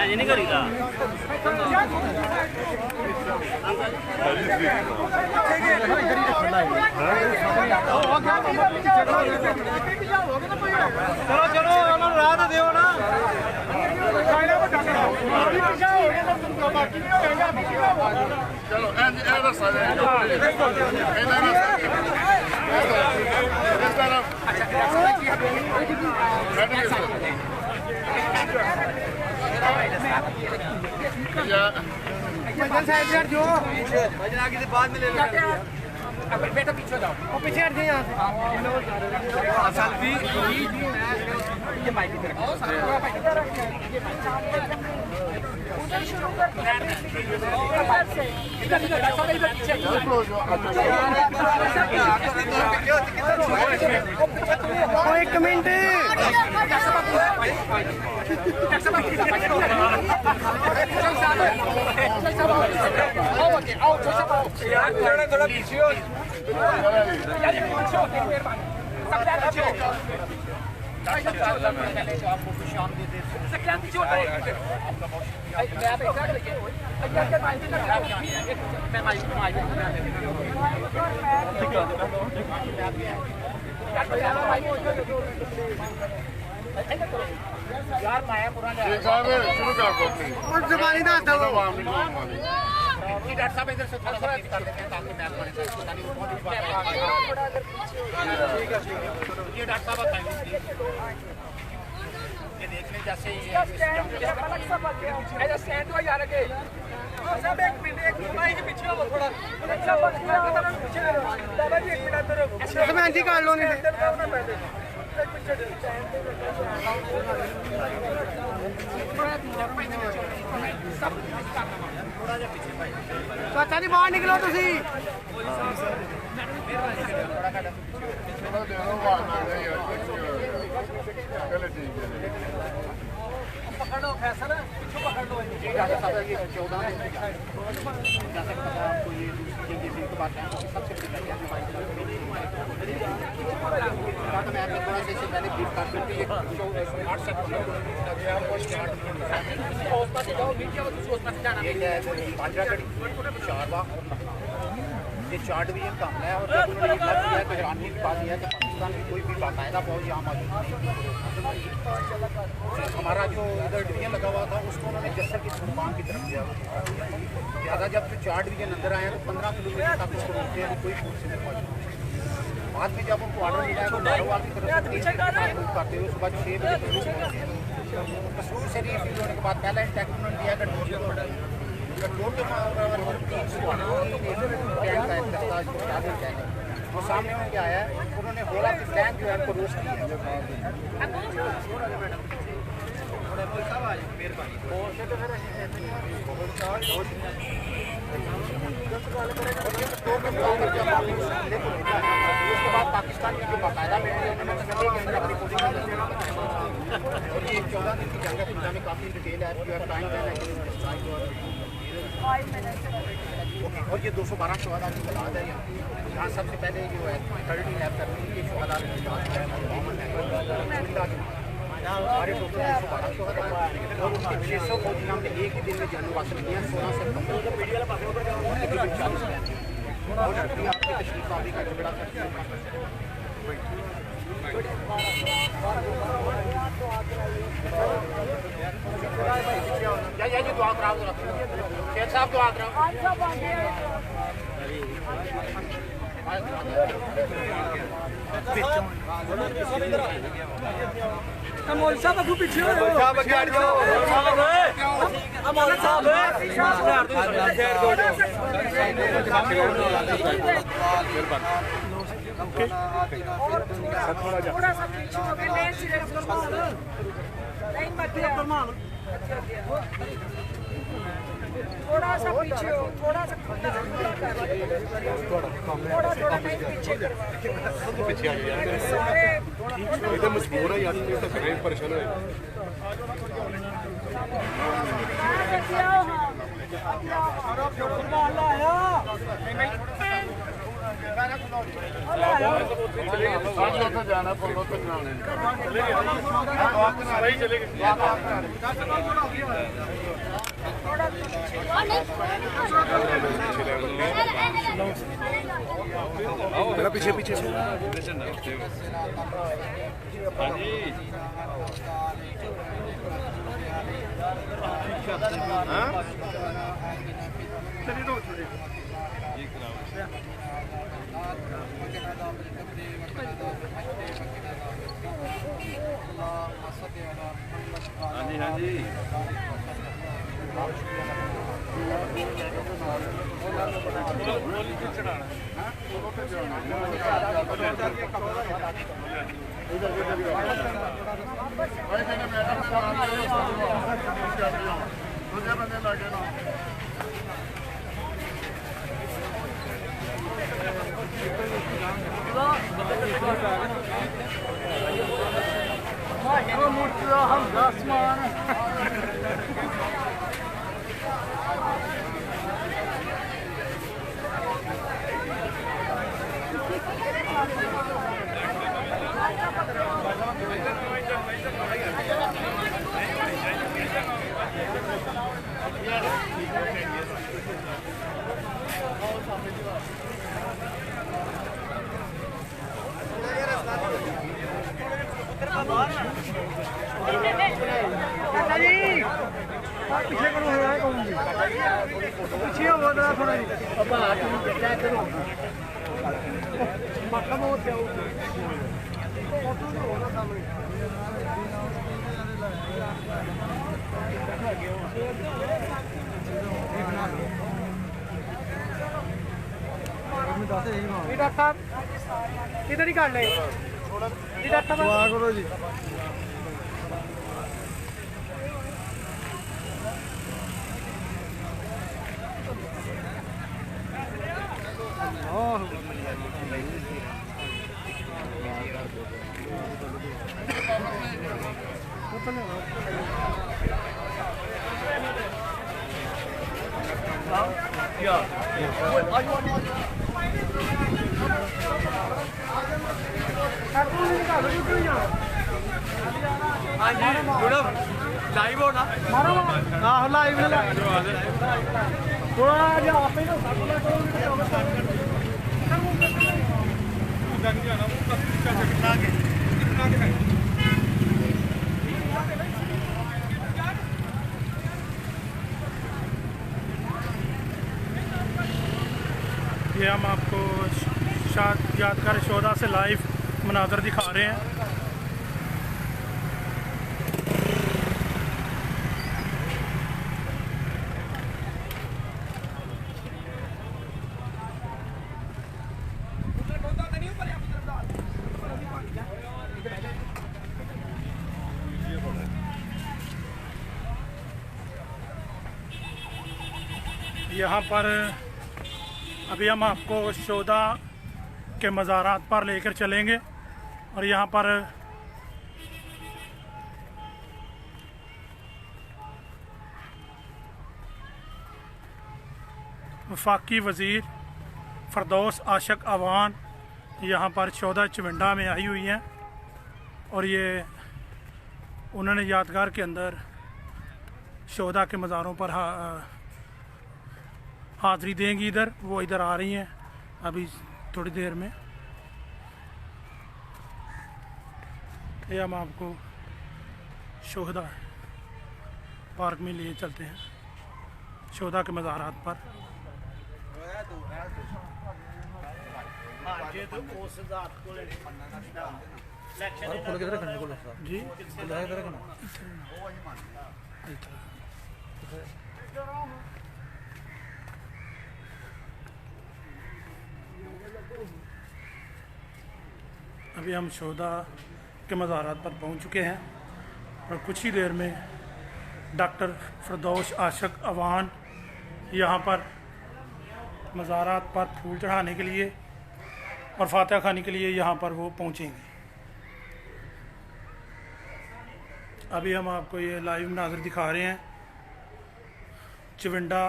ini kali lah. चलो चलो रात दो ना चलो इधर सारे जो भजन आगे से बाद में ले लो बेटा पीछे जाओ और पीछे हट जाइए यहाँ से सेल्फी ये माइक पे रखो एक मिनट थोड़ा पीछे हो आपको कुछ शाम दे दे यार माया पुराना शुरू कर और जबानी ना था डॉक्टर साहब इधर से थोड़ा कर देते हैं ताकि मैप बने ये डॉक्टर साहब ये देखने जैसे ये स्टैंड हो यार के सब एक मिनट भाई के पीछे हो थोड़ा पीछे बाबा जी एक मिनट अंदर तो मैं एंटी काट लो नहीं चाचा जी बाहर निकलो तुसी पकड़ लो फैसल पीछे पकड़ लो ये 14 जैसे कि आपको ये की बात है सबसे बड़ी मैं थोड़ा सा पहले ब्रीफ कर देती हूं 8 सेकंड ये 4 डिवीजन का हमला है और जब उन्होंने इतना किया है हैरानी की बात यह है कि पाकिस्तान की कोई भी बाकायदा फौज यहाँ मौजूद नहीं। हमारा जो इधर डिवीजन लगा हुआ था उसको उन्होंने जस्सर की सुरमान की तरफ दिया। ज़्यादा जब 4 डिवीजन अंदर आए तो 15 किलोमीटर तक उसको रोकते हैं कोई फोर्स नहीं मौजूद। बाद में जब उनको ऑर्डर मिला है तो नारोवाल की तरफ से करते हुए सुबह 6 बजे मसरूर से रिलीज होने के बाद पहला इंटैक्ट उन्होंने दिया कि डोर के वो सामने में क्या आया उन्होंने बोला कि टैंक जो है उनको रोस्ट किया उसके बाद पाकिस्तान की जो बाकायदा और ये 14 दिन की जंग में काफ़ी डिटेल है और ये 212 शहदा की तादाद है यहाँ सबसे पहले जो है 30 लैब करने के शहदा हमारे टोटल 212 शहदा और उसके 600 फौजी हमने एक ही दिन में जाने वास्ते किया 16 से और आपकी तशरीफ आवी का झगड़ा जी दुआ कराओ शेख साहब दुआ कराओ मौल साहब अगू पीछे हो साहब आगे हट जाओ मौल साहब थोड़ा सा पीछे हो गए मेन सिर्फ नहीं मत थोड़ा सा पीछे हो थोड़ा सा थोड़ा पीछे पीछे आ गया एकदम मजबूर है यार तो कहीं परेशान है जाना मेरा पीछे पीछे से हाँ जी पीछे करो पीछे हो थोड़ा इधर ही काट ले करो जी लाइव हो ना लाइव थोड़ा ये हम आपको यादगार शोधा से लाइव मनाज़र दिखा रहे हैं। यहाँ पर अभी हम आपको शोधा के मज़ारात पर लेकर चलेंगे और यहाँ पर वफाकी वज़ीर फ़रदौस आशक अवान यहाँ पर शोधा चविंडा में आई हुई हैं और ये उन्होंने यादगार के अंदर शोधा के मज़ारों पर हाज़री देंगी। इधर वो इधर आ रही हैं अभी थोड़ी देर में। ये हम आपको शोधा पार्क में लिए चलते हैं, शोधा के मज़ारात पर। जी अभी हम शोहदा के मज़ारात पर पहुंच चुके हैं और कुछ ही देर में डॉक्टर फिरदौस आशिक अवान यहाँ पर मज़ारात पर फूल चढ़ाने के लिए और फातिहा खाने के लिए यहाँ पर वो पहुँचेंगे। अभी हम आपको ये लाइव नाज़र दिखा रहे हैं चविंडा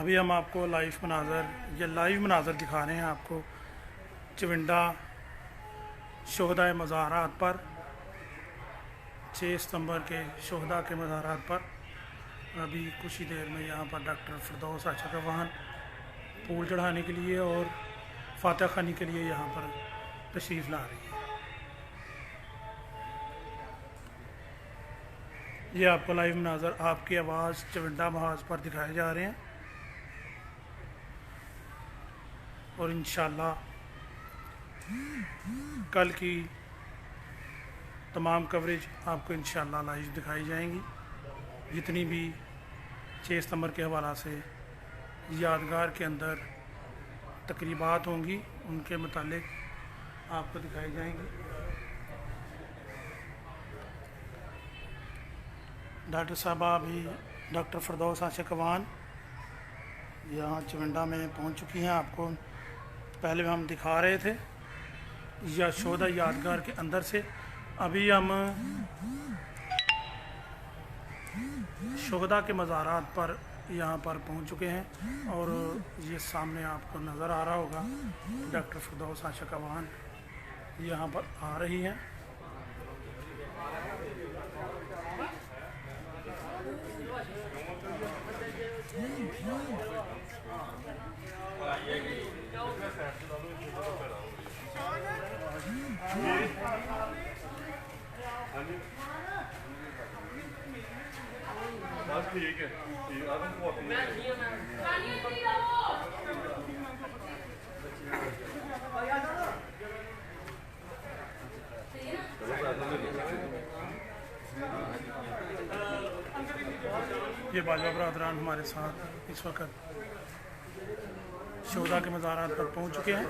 अभी हम आपको लाइव मनाज़र दिखा रहे हैं आपको चविंडा शोहदा मज़ारात पर 6 सितंबर के शोहदा के मज़ारात पर। अभी कुछ ही देर में यहाँ पर डॉक्टर फिरदौस आशिक अवान फूल चढ़ाने के लिए और फातिहा खानी के लिए यहाँ पर तशरीफ़ ला रही है। ये आपको लाइव मनाज़र आपकी आवाज़ चविंडा महाज पर दिखाए जा रहे हैं और इंशाअल्लाह कल की तमाम कवरेज आपको इंशाअल्लाह लाइव दिखाई जाएंगी। जितनी भी 6 सितंबर के हवाला से यादगार के अंदर तकरीबात होंगी उनके मुतालिक आपको दिखाई जाएंगी। डॉक्टर साहबा अभी डॉक्टर फिरदौस आशिक अवान यहाँ चविंडा में पहुँच चुकी हैं। आपको पहले हम दिखा रहे थे या शोहदा यादगार के अंदर से। अभी हम शोहदा के मज़ारात पर यहाँ पर पहुँच चुके हैं और ये सामने आपको नज़र आ रहा होगा डॉक्टर फिरदौस आशिक अवान यहाँ पर आ रही हैं। ठीक है ये बाजवा बरादरान हमारे साथ इस वक्त शोहदा के मज़ारात पर पहुंच चुके हैं।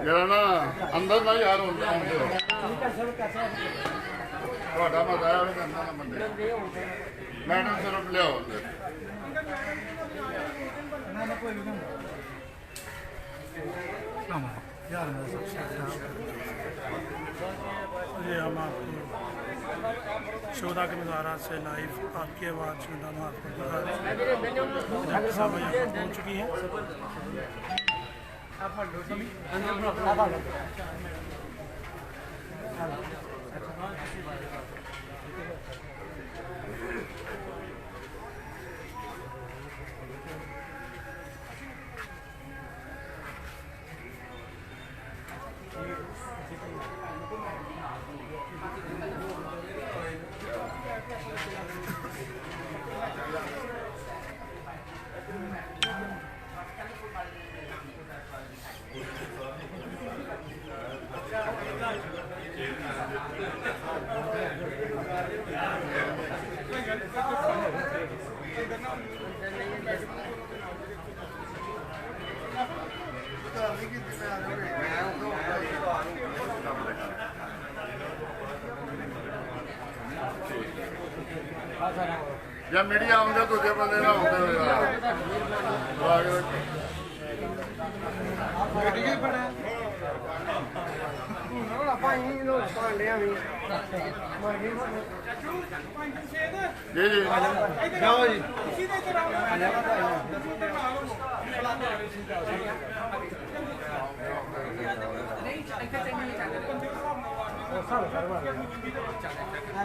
जरा ना अंदर ना यार होता थोड़ा मजा आया करना ना बंदे मैडम सिर्फ ले आओ ये हम आपको शोहदा के मज़ारात से लाइव आपकी आवाज़ चविंडा महाज पर दिखा रहे हैं। डॉक्टर साहब यहाँ पर पहुँच चुकी हैं। जब मीडिया आਉਂਦਾ ਦੂਜੇ ਬੰਦੇ ਨਾਲ ਹੁੰਦੇ ਹੋਏਗਾ जी जी ਜਾਓ ਜੀ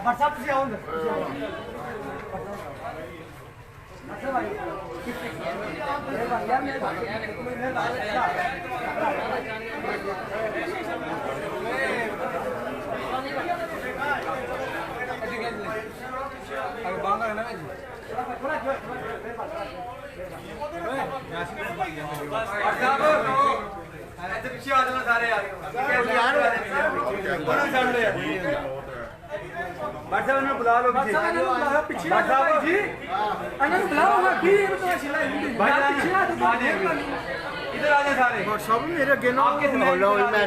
WhatsApp से आओ पिछे आ जाना सारे यार WhatsApp में बुला लो पीछे WhatsApp जी अनन बुलाओ की भाई इधर आ जाए सारे WhatsApp मेरे अगे ना आपके लो मैं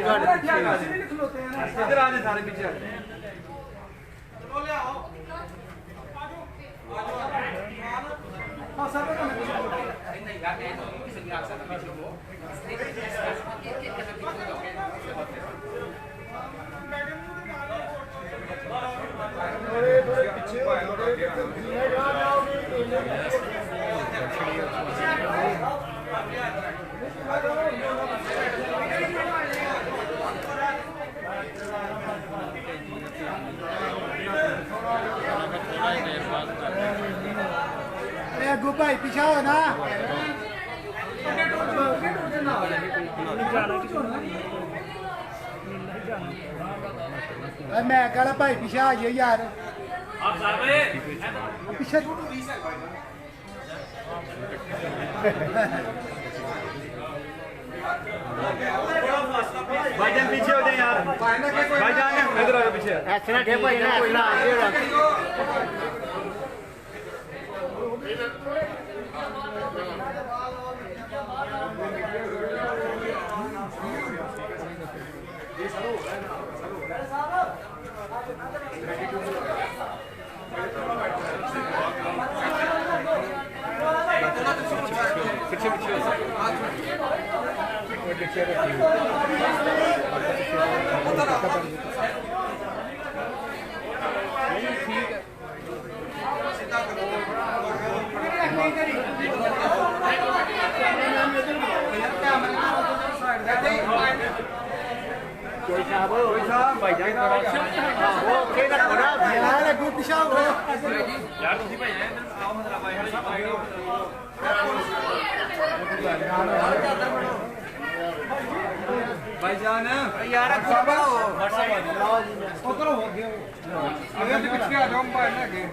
इधर आ जाए सारे पीछे ले आओ हां सर नहीं यार मैं तो किसी भी आंसर में पीछे हो थोड़े पीछे अगू भाई पीछे हो ना मैं कहला भाई पीछे आ जाइए यार पीछे भाईजान पीछे हो जाए यार भाईजान इधर आओ पीछे ऐसे ना भाई ना कोई साहब भाई जाए वो के ना थोड़ा यार अगू पीछे हो यार तुसी भाई इधर आओ मतलब भाईजान यार बाबा वो करो हो गया अगर पीछे आ जाओ भाई ना के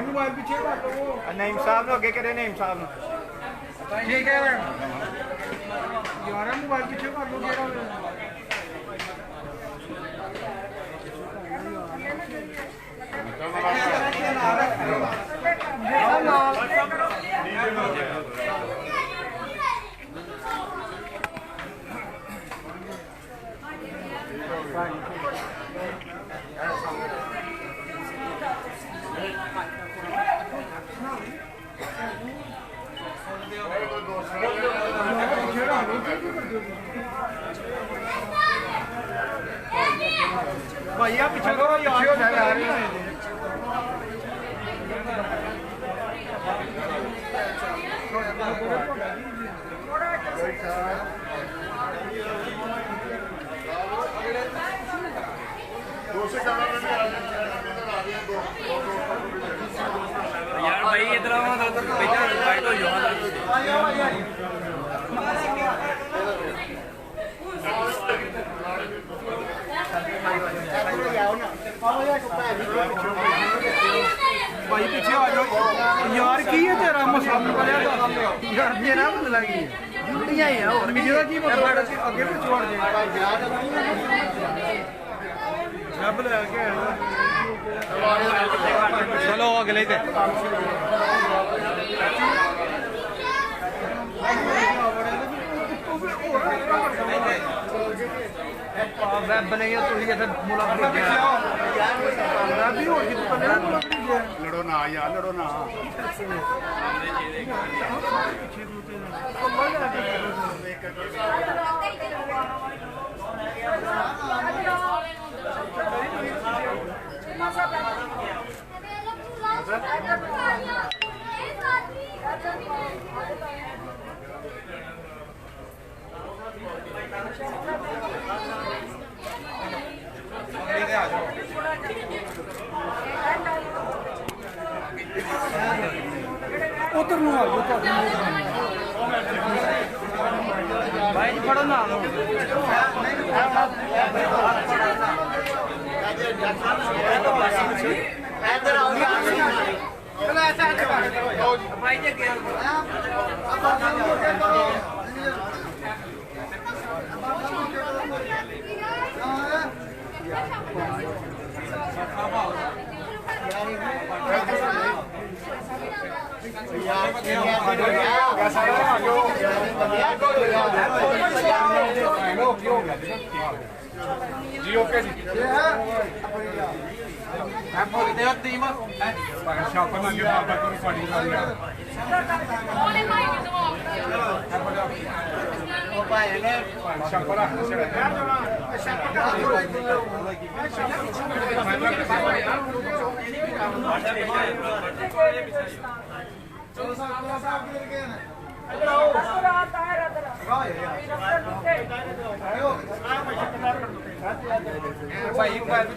मोबाइल पीछे नईम साहब ने अगे करे नईम साहब ठीक है यार मोबाइल पीछे कर लो भैया पीछे को पीछे हो जाए यार यार भाई इधर आओ तो बेटा राइट हो जाओ भाई पीछे आ जाओ यार की है तेरा मसाला यार तेरा बदला की जुड़ियां है और मेरा की मतलब आगे पे छोड़ दे रब लगे चलो अगले पे ਵੈਬ ਨਹੀਂ ਆ ਤੁਸੀਂ ਇੱਥੇ ਮੁਲਾ ਲੜੋ ਨਾ ਯਾਰ ਲੜੋ ਨਾ ਉਧਰ ਨੂੰ ਆ ਜਾਓ ਭਾਈ ਜੀ ਫੜੋ ਨਾ ਇੱਧਰ ਆਓ ਚਲੋ ਐਸਾ ਭਾਈ ਜੀ ਅੱਗੇ ਜੀ ਓਕੇ ਜੀ ਮੈਂ ਭੁੱਲ ਗਿਆ ਟੀਮ ਸ਼ਾਪਰ ਮੰਗੇ ਬਾਬਾ ਕੋਲ ਫੜੀ ਲਾ ਲਿਆ ਉਹ ਭਾਈ ਨੇ ਸ਼ਾਪਰ ਰੱਖ ਭਾਈ ਮੋਬਾਈਲ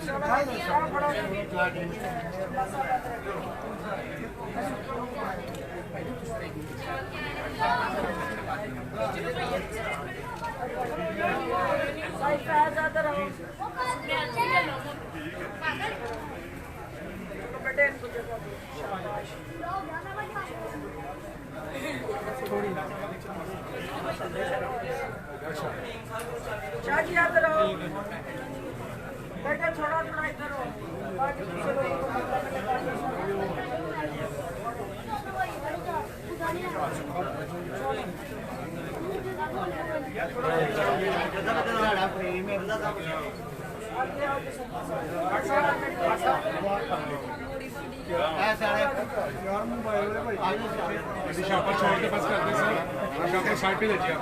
चाची इधर आओ बेटा थोड़ा थोड़ा इधर आओ बाकी पीछे ਸ਼ਾਪਰ ਛੋੜ ਕੇ ਬਸ ਕਰਦੇ ਸਰ ਸ਼ਾਪਰ ਸਾਈਡ पे लीजिए आप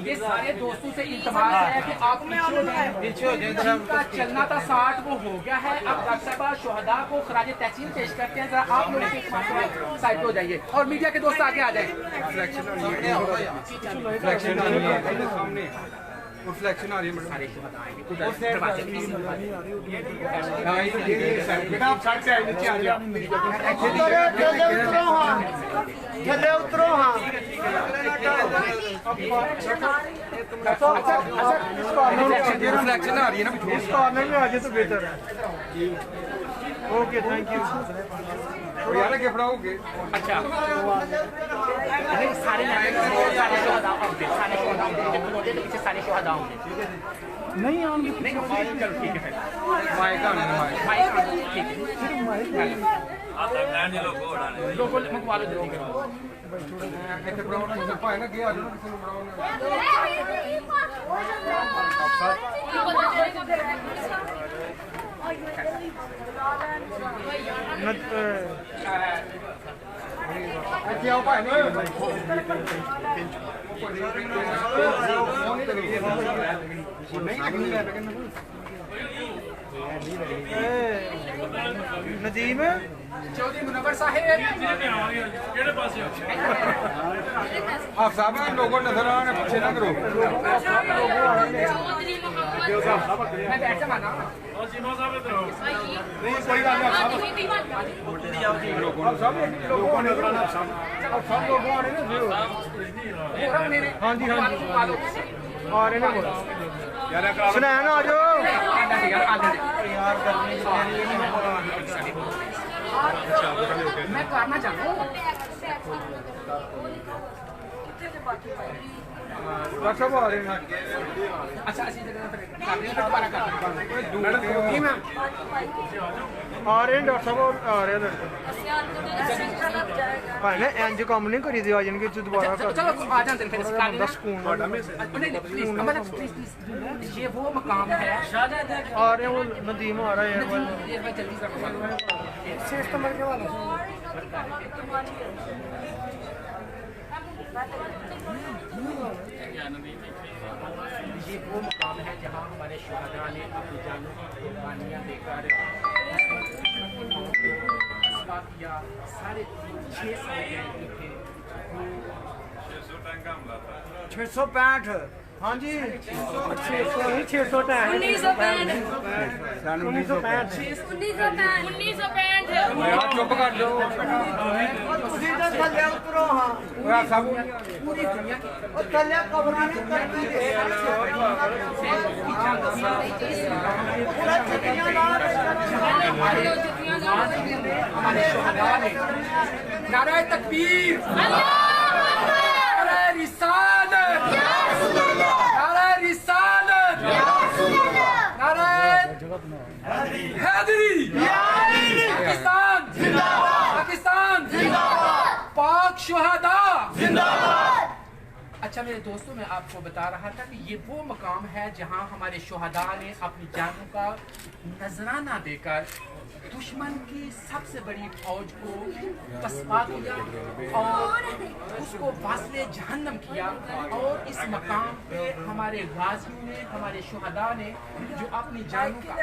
ये सारे दोस्तों से इल्तमास है कि आप पीछे हो जाए। जिनका चलना था 60 वो हो गया है। अब डॉक्टर साहब शोहदा को खराज तहसीन पेश करते हैं। जरा आप लोग साइड पे हो जाइए और मीडिया के दोस्त आगे आ जाए। रिफ्लेक्शन आ रही है मैडम बेटा आप साइड से नीचे आ जाओ जल्दी उतरो हाँ रिफ्लेक्शन आ रही है ना इस कॉर्नर में आ जाए तो बेहतर है ओके थैंक यू यार आगे बढ़ाओगे अच्छा सारे सारे शोहदा होंगे नहीं आऊंगी नहीं चलो ठीक है माइक आने माइक ठीक है लोगों मंगवा लो जल्दी करो ਇੱਥੇ ਬਣਾਉਣਾ ਨਹੀਂ ਭਾਈ ਨਾ ਕੀ ਆ ਜਾਣਾ ਕਿਸੇ ਨੂੰ ਬਣਾਉਣਾ ਇੱਥੇ ਆਓ ਭਾਈ ਨਹੀਂ ਨਹੀਂ नदीम चौधरी मुनव्वर साहिब आप साहब लोगों नजर आ रहे पीछे ना करो मैं बैठ जाऊँ ना नहीं कोई बात नहीं आप सब लोगों नजर आना आप सब लोगों आ रहे ना हाँ जी हाँ जी आ रहे ना सुनाया ना आ जाओ मैं करना चाहता हूँ डॉक्टर साहब आ रहे हैं अच्छा अच्छी जगह पर दोबारा कर आ रहे हैं डॉक्टर साहब आ रहे हैं भाई ना इंज कम नहीं करी दी आ जाएंगे दोबारा कर चलो आ जाते हैं फिर सुकून प्लीज ये वो मकाम है आ रहे हैं वो नदीम आ रहा है जल्दी ये वो मकाम है जहाँ हमारे शुहदा ने अपनी जानों की कुर्बानियाँ देकर किया 665 हाँ जी 1965 चुप कर दो पूरी दुनिया की हमारे शुहदा ने नारे तकबीर नारे रिसालत नारे रिसालत नारे हैदरी पाकिस्तान जिंदाबाद पाकिस्तान जिंदाबाद पाक शुहदा जिंदाबाद। अच्छा मेरे दोस्तों मैं आपको बता रहा था कि ये वो मकाम है जहां हमारे शुहदा ने अपनी जानों का नजराना देकर दुश्मन की सबसे बड़ी फौज को पसपा किया और उसको वास्ले जहन्नम किया। और इस मकाम पे हमारे गाजियों ने हमारे शुहदा ने जो अपनी जानों का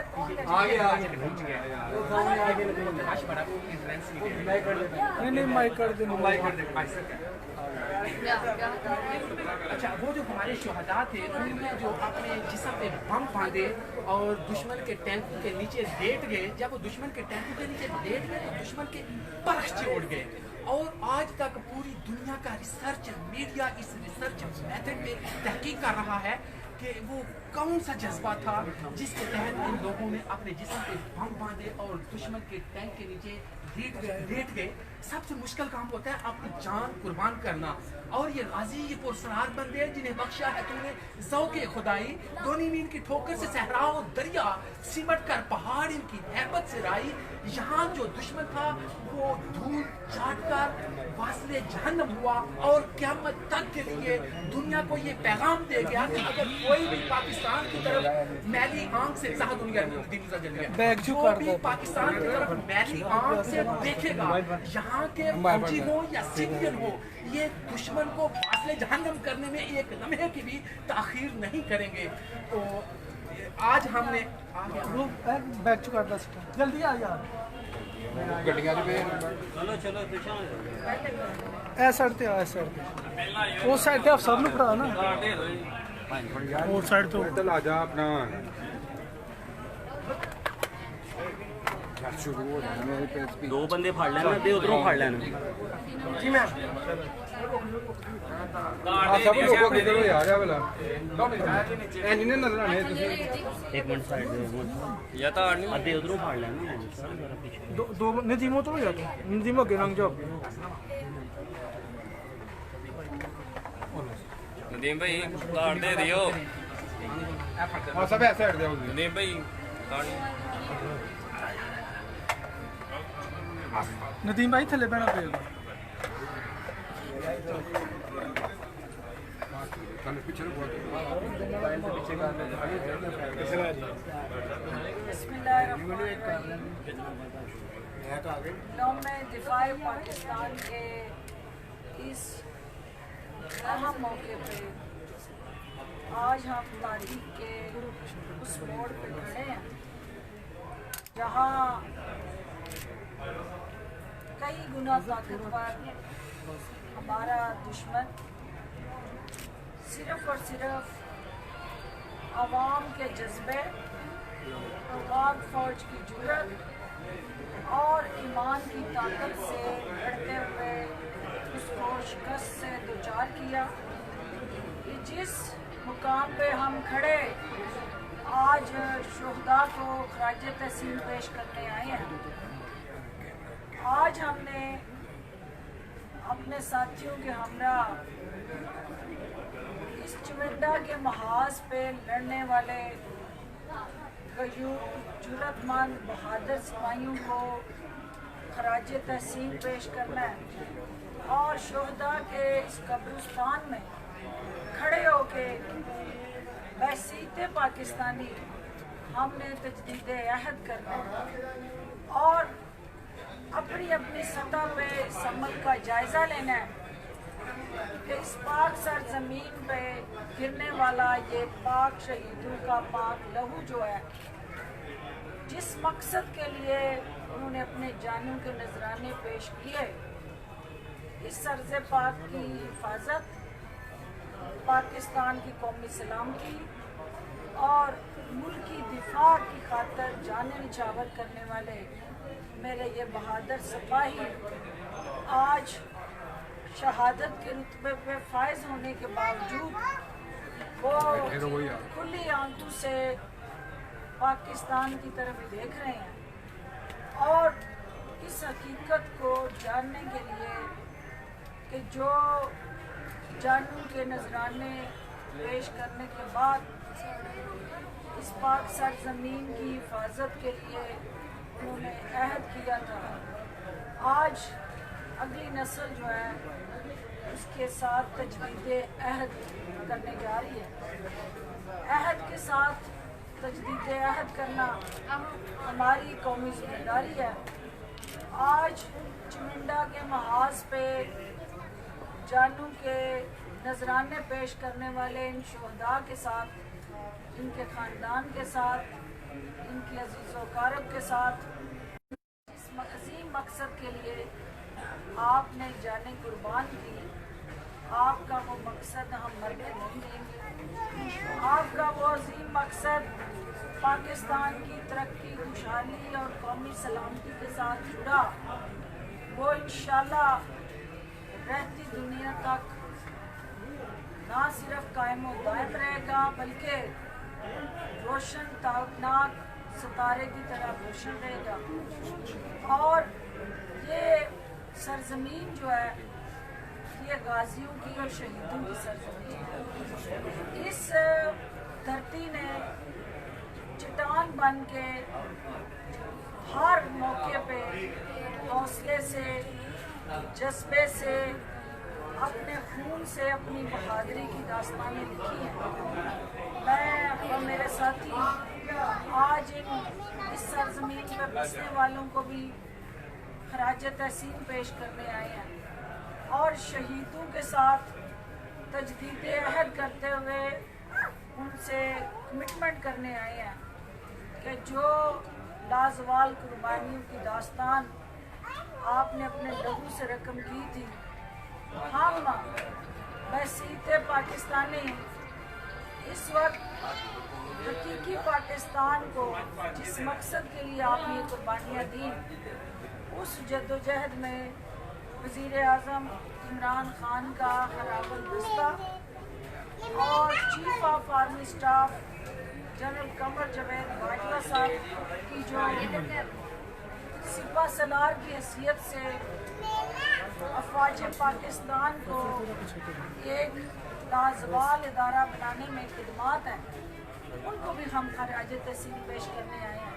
अच्छा वो जो हमारे शुहदा थे उन्होंने जो अपने जिस्म पे बम बांधे और दुश्मन के टैंकों के नीचे लेट गए। जब वो दुश्मन के टैंकों के नीचे लेट गए तो दुश्मन के परखचे उड़ गए। और आज तक पूरी दुनिया का रिसर्च मीडिया इस रिसर्च मेथड पे तहकीक कर रहा है कि वो कौन सा जज्बा था जिसके तहत इन लोगों ने अपने जिस्म पे बम बांधे और दुश्मन के टैंक के नीचे लेट गए। सबसे मुश्किल काम होता है अपनी जान कुर्बान करना। और ये गाजी ये पुरसरार बंदे जिन्हें बख्शा है तुमने ज़ौक़े खुदाई दोनी मीन की ठोकर से सहरा और दरिया सिमट कर पहाड़ इनकी हैबत से राई। यहाँ जो दुश्मन था वो धूल चाट कर वास्ले जहन्नम हुआ और क़यामत तक के लिए दुनिया को ये पैगाम दे गया कि अगर कोई भी पाकिस्तान की तरफ मैली आंख से जो भी पाकिस्तान की तरफ मैली आंख से देखेगा यहाँ के फौजी हो या सिविलियन हो ये दुश्मन को वास्ले जहन्नम करने में एक लम्हे की भी ताखीर नहीं करेंगे। तो आज हमने बैठ चुका जल्दी आ यार साइड ते उस साइड ते आप सब लोग पढ़ा ना उस साइड तो ला जा अपना दो बंदे फाड़ लेना ते उधरों फाड़ लेना जी मैं सब लोगों के इधर आ जा वाला इंजीनियर नजर आने तुसी एक मिनट साइड दे या तो आधे उधरों फाड़ लेना दो नदीमो तो या नदीमो के रंग जो नदीम भाई कार्ड दे दियो हां सब ऐसे हट जाओ नदीम भाई कार्ड नदीम भाई थले बैठा पे दिफाए पाकिस्तान के इस अहम मौके पे आज हम तारीख के उस मोड़ पे खड़े हैं जहाँ कई गुना ताकतवर हमारा दुश्मन सिर्फ और सिर्फ आवाम के जज्बे, पाक फौज की जुर्रत और ईमान की ताकत से लड़ते हुए उसको शिकस्त से दूचार किया कि जिस मुकाम पे हम खड़े आज शुहदा को खराज तहसीन पेश करने आए हैं। आज हमने अपने साथियों के हमरा इस चुमिंदा के महाज पे लड़ने वाले जुर्रतमंद बहादुर सिपाहियों को खराज तहसीन पेश करना है और शुहदा के इस कब्रिस्तान में खड़े होके बहसीते पाकिस्तानी हमने तजदीद अहद करना है और अपनी अपनी सतह पे इस अमल का जायज़ा लेना है कि इस पाक सरजमीन पे गिरने वाला ये पाक शहीदों का पाक लहू जो है, जिस मकसद के लिए उन्होंने अपने जानों के नजराने पेश किए, इस सरज़े पाक की हिफाजत, पाकिस्तान की कौमी सलामती और मुल्की दिफा की खातर जाने निछावर करने वाले मेरे ये बहादुर सिपाही आज शहादत के रुतबे पे फायज होने के बावजूद वो खुली आंखों से पाकिस्तान की तरफ देख रहे हैं और इस हकीकत को जानने के लिए कि जो जानू के नजराने पेश करने के बाद इस पाक सरजमीन की हिफाजत के लिए उन्होंने अहद किया था, आज अगली नस्ल जो है उसके साथ तजदीद अहद करने जा रही है। अहद के साथ तजदीद अहद करना हमारी कौमी जिम्मेदारी है। आज चुमिंदा के महाज पे जानू के नजराने पेश करने वाले इन शुहदा के साथ, इनके ख़ानदान के साथ, इनकी अजीज़ व कारब के साथ इस अजीम मकसद के लिए आपने जाने कुर्बान की। आपका वो मकसद हम मरने नहीं देंगे। आपका वो अजीम मकसद पाकिस्तान की तरक्की, खुशहाली और कौमी सलामती के साथ जुड़ा, वो इंशाल्लाह रहती दुनिया तक ना सिर्फ कायम व दायम रहेगा बल्कि रोशन ताकनाक सितारे की तरह रोशन रहेगा। और ये सरजमीन जो है ये गाजियों की और शहीदों की सरजमीन है। इस धरती ने चट्टान बन के हर मौके पे हौसले से, जज्बे से, अपने खून से अपनी बहादुरी की दास्तानें लिखी हैं। मैं और मेरे साथी आज इस सरजमीन पर बसने वालों को भी खराज तहसीन पेश करने आए हैं और शहीदों के साथ तजदीद अहद करते हुए उनसे कमिटमेंट करने आए हैं कि जो लाजवाल कुर्बानियों की दास्तान आपने अपने लहू से रकम की थी, हम बहसीते पाकिस्तानी इस वक्त हकीकी पाकिस्तान को जिस मकसद के लिए आपने कुर्बानियाँ दी, उस जद्दोजहद में वज़ीर आज़म इमरान खान का खराबल दस्ता और chief of army staff general Qamar Javed Bajwa साहब की जो सिपा सलार की हैसियत से अफवाज पाकिस्तान को एक लाजवाल इदारा बनाने में खिदमात हैं, उनको भी हम खराज तहसीन पेश करने आए हैं।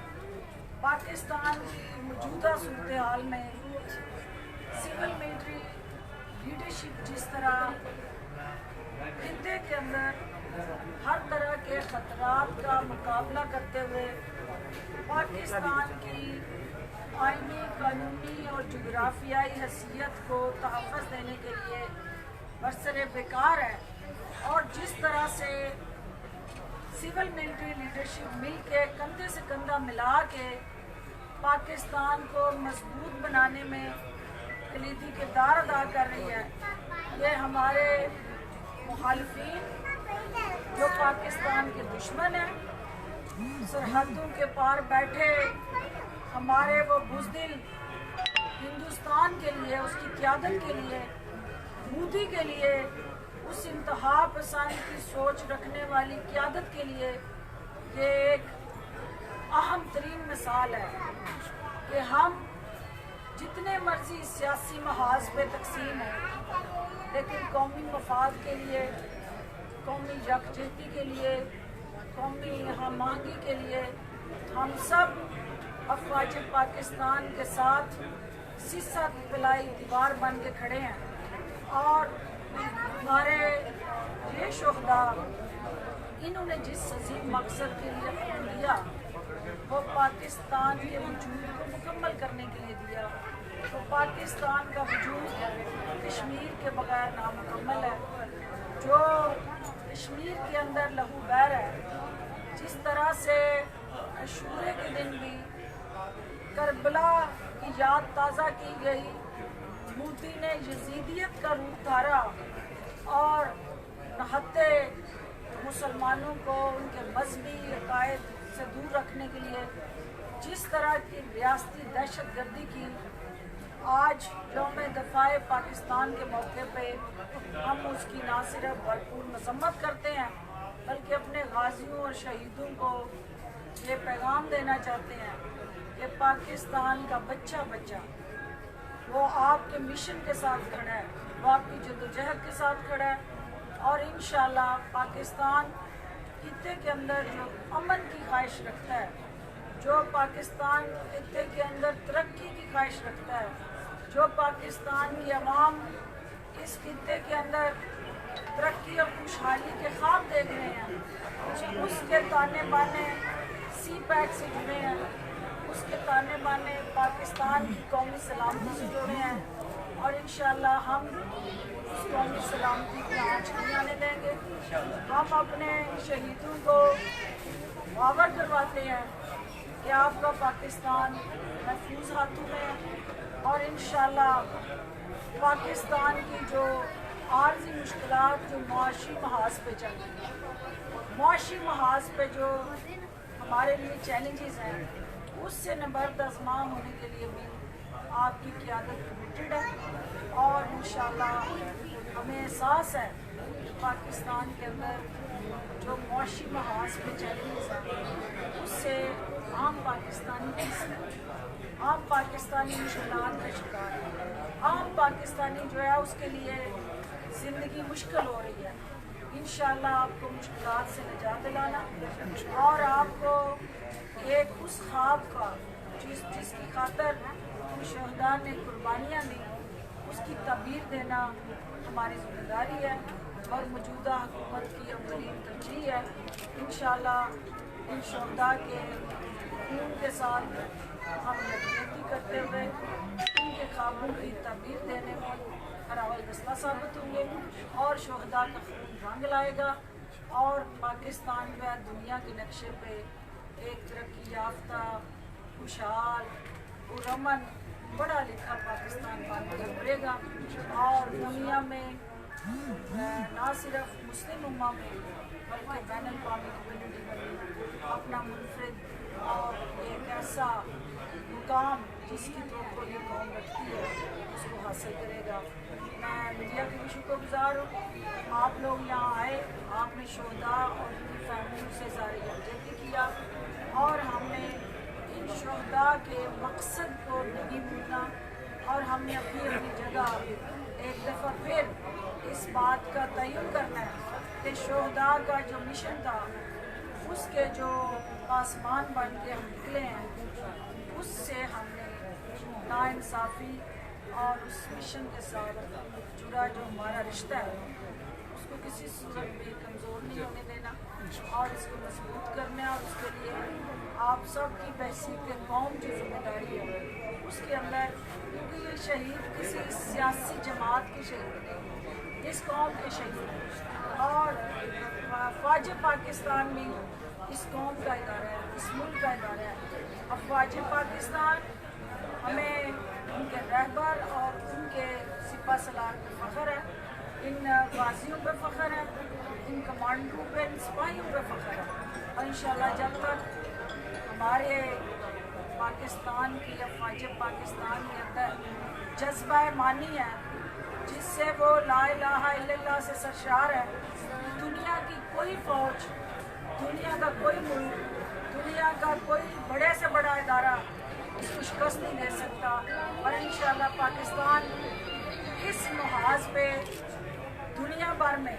पाकिस्तान की मौजूदा सूरत हाल में सिविल मिलिट्री लीडरशिप जिस तरह खित्ते के अंदर हर तरह के खतरात का मुकाबला करते हुए पाकिस्तान की आइनी, कानूनी और जोग्राफियाई हैसियत को तहफ़्फ़ुज़ देने के लिए बरसरे बेकार है, और जिस तरह से सिविल मिलिट्री लीडरशिप मिल के कंधे से कंधा मिला के पाकिस्तान को मजबूत बनाने में कलीदी किरदार अदा कर रही है। ये हमारे मुखालिफिन जो पाकिस्तान के दुश्मन हैं, सरहदों के पार बैठे हमारे वो बुज़दिल हिंदुस्तान के लिए, उसकी क़यादत के लिए, मोदी के लिए, उस इंतहा पसंद की सोच रखने वाली क़यादत के लिए ये एक अहम तरीन मिसाल है कि हम जितने मर्जी सियासी महाज पे तकसीम है, लेकिन कौमी मफाद के लिए, कौमी यकजहती के लिए, कौमी हमआहंगी के लिए हम सब अफवाज पाकिस्तान के साथ सीसा पिलाई दीवार बन के खड़े हैं। और हमारे ये शुहदा, इन्होंने जिस अजीम मकसद के लिए खून दिया वो पाकिस्तान के वजूद को मुकम्मल करने के लिए दिया। तो पाकिस्तान का वजूद कश्मीर के बगैर नामुकम्मल है। जो कश्मीर के अंदर लहू बहर है, जिस तरह से अशूरे के दिन भी करबला की याद ताज़ा की गई, मोदी ने यजीदियत का रूप धारा और नहत्ते मुसलमानों को उनके मजहबी अकायद से दूर रखने के लिए जिस तरह की रियासती दहशत गर्दी की, आज यौम दफ़ाए पाकिस्तान के मौके पे हम उसकी ना सिर्फ भरपूर मजम्मत करते हैं बल्कि अपने गाजियों और शहीदों को ये पैगाम देना चाहते हैं कि पाकिस्तान का बच्चा बच्चा वो आपके मिशन के साथ खड़ा है, वो आपकी जद्दोजहद के साथ खड़ा है। और इंशाल्लाह पाकिस्तान खित्ते के अंदर जो अमन की ख्वाहिश रखता है, जो पाकिस्तान खित्ते के अंदर तरक्की की ख्वाहिश रखता है, जो पाकिस्तान की आवाम इस खित्ते के अंदर तरक्की और खुशहाली के ख्वाब देख रहे हैं, उसके ताने बाने सी पैक से जुड़े हैं, उसके ताने बाने पाकिस्तान की कौमी सलामती से जुड़े हैं। और इंशाल्लाह हम उस कौमी सलामती की आँच नहीं आने देंगे। हम अपने शहीदों को बावर करवाते हैं कि आपका पाकिस्तान महफूज हाथों में है। और इंशाल्लाह पाकिस्तान की जो आर्जी मुश्किलात जो मुआशी महाज पे चल रही है, मुआशी महाज पे जो हमारे लिए चैलेंजेस हैं, उससे नबर्द आज़मां होने के लिए भी आपकी क़यादत कमिटेड है। और इंशाल्लाह हमें एहसास है कि पाकिस्तान के अंदर जो मुआशी महाज पे चैलेंजेस हैं, उससे आम पाकिस्तानी आम पाकिस्तानी मुश्किलात का शिकार है। आम पाकिस्तानी जो है उसके लिए ज़िंदगी मुश्किल हो रही है। इंशाल्लाह आपको मुश्किलात से निजात दिलाना और आपको एक उस ख्वाब का जिसकी खातर शहदा ने कुर्बानियाँ दी, उसकी तबीर देना हमारी जिम्मेदारी है और मौजूदा हुकूमत की अवलीन तरजीह है। इंशाल्लाह इन शहदा के खून के साथ हम यकजहती करते हुए उनके ख्वाबों की तबीर देने में हरावल दस्ता साबित होंगे और शहदा का खून रंग लाएगा और पाकिस्तान व दुनिया के नक्शे पे एक तरक्की याफ्ता, खुशहाल, पुरअमन, पढ़ा लिखा पाकिस्तान बनकर उभरेगा और दुनिया में ना सिर्फ मुस्लिम उम्मा में बल्कि बैनुल-अक़वामी कम्युनिटी में भी अपना मुनफरिद और एक ऐसा मुकाम जिसकी तो ये कौम रखती है उसको हासिल करेगा। मैं मीडिया की भी शुक्रगुजार हूँ। आप लोग यहाँ आए, आपने शोधा और उनकी फैमिली से सारी यकजहती किया और हमने इन शोधा के मकसद को नहीं भूलना और हमने अपनी अपनी जगह एक दफ़ा फिर इस बात का तयन करना है कि शोधा का जो मिशन था उसके जो आसमान बन के हम निकले हैं उससे हमने नाइंसाफ़ी और उस मिशन के साथ जुड़ा जो हमारा रिश्ता है उसको किसी सूरत में कमज़ोर नहीं होने देना और इसको मजबूत करना। और उसके लिए आप सब की बहसीत के कौम की जिम्मेदारी है उसके अंदर, क्योंकि ये शहीद किसी सियासी जमात के शहीद नहीं, इस कौम के शहीद और फ़ौज पाकिस्तान भी इस कौम का इदारा है, इस मुल्क का इदारा है। अब फ़ौज पाकिस्तान हमें उनके रहबर और उनके सिपा सलार पर फ़ख्र है, इन गाजियों पर फ़ख्र है, इन कमांडरों पे, इन सिपाहियों पर फ़ख्र है। और इंशाल्लाह जब तक हमारे पाकिस्तान की या फ़ौज पाकिस्तान के अंदर जज्बा ईमानी है जिससे वो ला इलाहा इल्लल्लाह से सरशार है, दुनिया की कोई फ़ौज, दुनिया का कोई मुल्क, दुनिया का कोई बड़े से बड़ा इदारा इसको शिकस्त नहीं दे सकता। और इंशाल्लाह पाकिस्तान इस मुहाज पे दुनिया भर में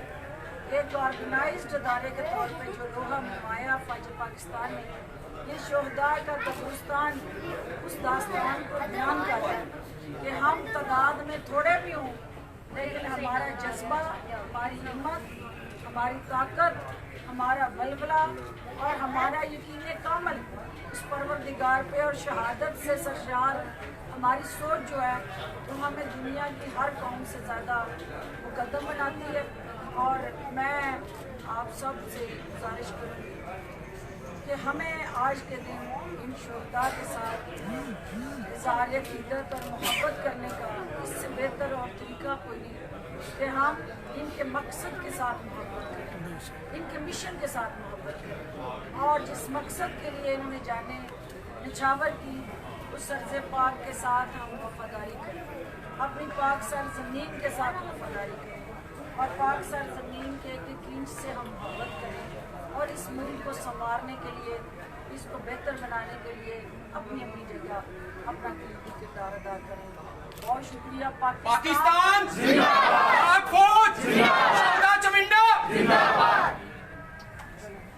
एक ऑर्गेनाइज्ड इदारे के तौर पे जो लोहा मनवाया फ़ौज पाकिस्तान ने, ये शोहदा का कब्रिस्तान उस दास्तान को बयान करता है कि हम तादाद में थोड़े भी हों लेकिन हमारा जज्बा, हमारी हिम्मत, हमारी ताकत, हमारा बलबला और हमारा यकीन कामल उस परवरदिगार पे और शहादत से सरशार हमारी सोच जो है तो हमें दुनिया की हर कौम से ज़्यादा मुकद्दम बनाती है। और मैं आप सब से गुजारिश करूँगी कि हमें आज के दिन इन शोहदा के साथ इज़हार अक़ीदत और मोहब्बत करने का इससे बेहतर और तरीका कोई नहीं कि हम इनके मकसद के साथ मोहब्बत करें, इनके मिशन के साथ मोहब्बत करें और जिस मकसद के लिए इन्होंने जाने निछावर की उस सरज़े पाक के साथ हम वफादारी करें, अपनी पाक सरज़मीन के साथ वफादारी करें और पाक सरज़मीन के एक इंच से हम मोहब्बत करें और इस मुल्क को संवारने के लिए, इसको बेहतर बनाने के लिए अपनी अपनी जगह अपना कीमती किरदार अदा करें। बहुत शुक्रिया। पाकिस्तान जिंदाबाद, पाक फौज जिंदाबाद, शोहदा चविंडा जिंदाबाद।